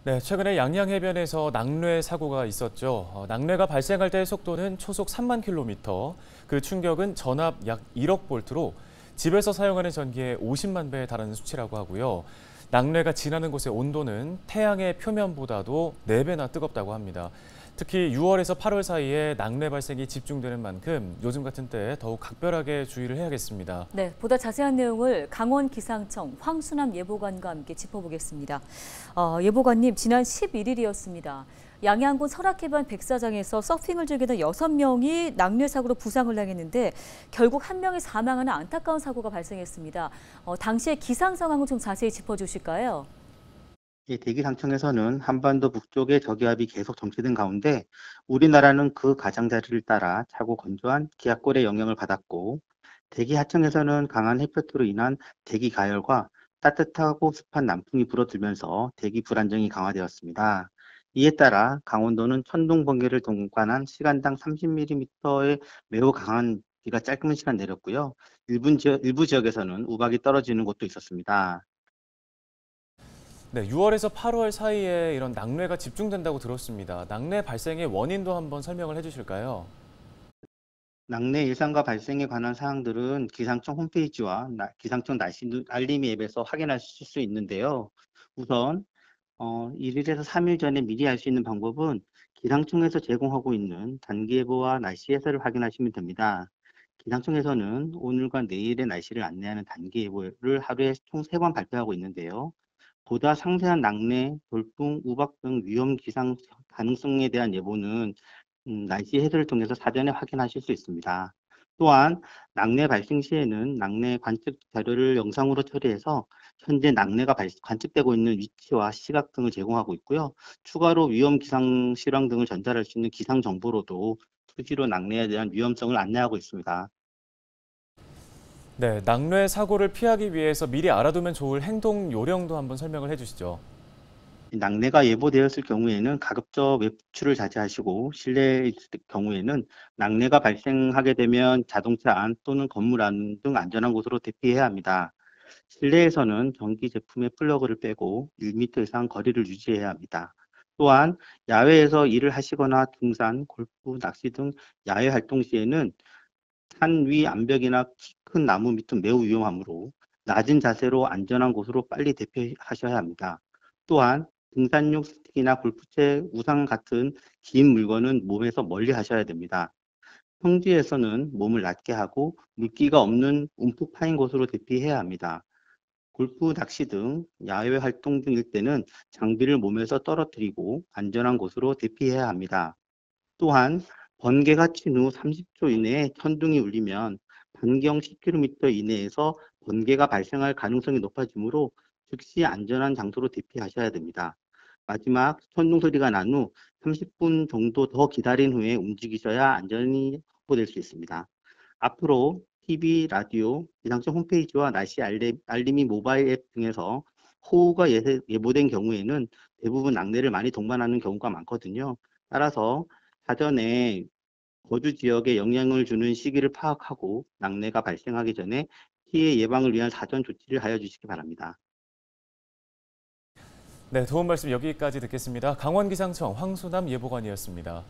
네, 최근에 양양해변에서 낙뢰 사고가 있었죠. 낙뢰가 발생할 때의 속도는 초속 3만 킬로미터, 그 충격은 전압 약 1억 볼트로 집에서 사용하는 전기의 50만 배에 달하는 수치라고 하고요. 낙뢰가 지나는 곳의 온도는 태양의 표면보다도 4배나 뜨겁다고 합니다. 특히 6월에서 8월 사이에 낙뢰 발생이 집중되는 만큼 요즘 같은 때에 더욱 각별하게 주의를 해야겠습니다. 네, 보다 자세한 내용을 강원기상청 황순남 예보관과 함께 짚어보겠습니다. 예보관님, 지난 11일이었습니다. 양양군 설악해변 백사장에서 서핑을 즐기던 6명이 낙뢰 사고로 부상을 당했는데 결국 1명이 사망하는 안타까운 사고가 발생했습니다. 당시의 기상 상황을 좀 자세히 짚어주실까요? 예, 대기상청에서는 한반도 북쪽의 저기압이 계속 정체된 가운데 우리나라는 그 가장자리를 따라 차고 건조한 기압골의 영향을 받았고, 대기 하청에서는 강한 햇볕으로 인한 대기 가열과 따뜻하고 습한 남풍이 불어들면서 대기 불안정이 강화되었습니다. 이에 따라 강원도는 천둥 번개를 동반한 시간당 30mm의 매우 강한 비가 짧은 시간 내렸고요. 일부 지역에서는 우박이 떨어지는 곳도 있었습니다. 네, 6월에서 8월 사이에 이런 낙뢰가 집중된다고 들었습니다. 낙뢰 발생의 원인도 한번 설명을 해주실까요? 낙뢰 일상과 발생에 관한 사항들은 기상청 홈페이지와 기상청 날씨 알림이 앱에서 확인하실 수 있는데요. 우선 1일에서 3일 전에 미리 알 수 있는 방법은 기상청에서 제공하고 있는 단기예보와 날씨 해설을 확인하시면 됩니다. 기상청에서는 오늘과 내일의 날씨를 안내하는 단기예보를 하루에 총 3번 발표하고 있는데요. 보다 상세한 낙뢰, 돌풍, 우박 등 위험 기상 가능성에 대한 예보는 날씨 해설을 통해서 사전에 확인하실 수 있습니다. 또한 낙뢰 발생 시에는 낙뢰 관측 자료를 영상으로 처리해서 현재 낙뢰가 관측되고 있는 위치와 시각 등을 제공하고 있고요. 추가로 위험 기상 실황 등을 전달할 수 있는 기상 정보로도 수시로 낙뢰에 대한 위험성을 안내하고 있습니다. 네, 낙뢰 사고를 피하기 위해서 미리 알아두면 좋을 행동 요령도 한번 설명을 해주시죠. 낙뢰가 예보되었을 경우에는 가급적 외출을 자제하시고, 실내에 있을 경우에는 낙뢰가 발생하게 되면 자동차 안 또는 건물 안 등 안전한 곳으로 대피해야 합니다. 실내에서는 전기 제품의 플러그를 빼고 1m 이상 거리를 유지해야 합니다. 또한 야외에서 일을 하시거나 등산, 골프, 낚시 등 야외 활동 시에는 산 위 암벽이나 키 큰 나무 밑은 매우 위험하므로 낮은 자세로 안전한 곳으로 빨리 대피하셔야 합니다. 또한 등산용 스틱이나 골프채, 우산 같은 긴 물건은 몸에서 멀리 하셔야 됩니다. 평지에서는 몸을 낮게 하고 물기가 없는 움푹 파인 곳으로 대피해야 합니다. 골프, 낚시 등 야외 활동 등일 때는 장비를 몸에서 떨어뜨리고 안전한 곳으로 대피해야 합니다. 또한 번개가 친 후 30초 이내에 천둥이 울리면 반경 10km 이내에서 번개가 발생할 가능성이 높아지므로 즉시 안전한 장소로 대피하셔야 됩니다. 마지막 천둥 소리가 난 후 30분 정도 더 기다린 후에 움직이셔야 안전이 확보될 수 있습니다. 앞으로 TV, 라디오, 기상청 홈페이지와 날씨 알림이 모바일 앱 등에서 호우가 예보된 경우에는 대부분 낙뢰를 많이 동반하는 경우가 많거든요. 따라서 사전에 거주 지역에 영향을 주는 시기를 파악하고 낙뢰가 발생하기 전에 피해 예방을 위한 사전 조치를 하여 주시기 바랍니다. 네, 도움 말씀 여기까지 듣겠습니다. 강원기상청 황순남 예보관이었습니다.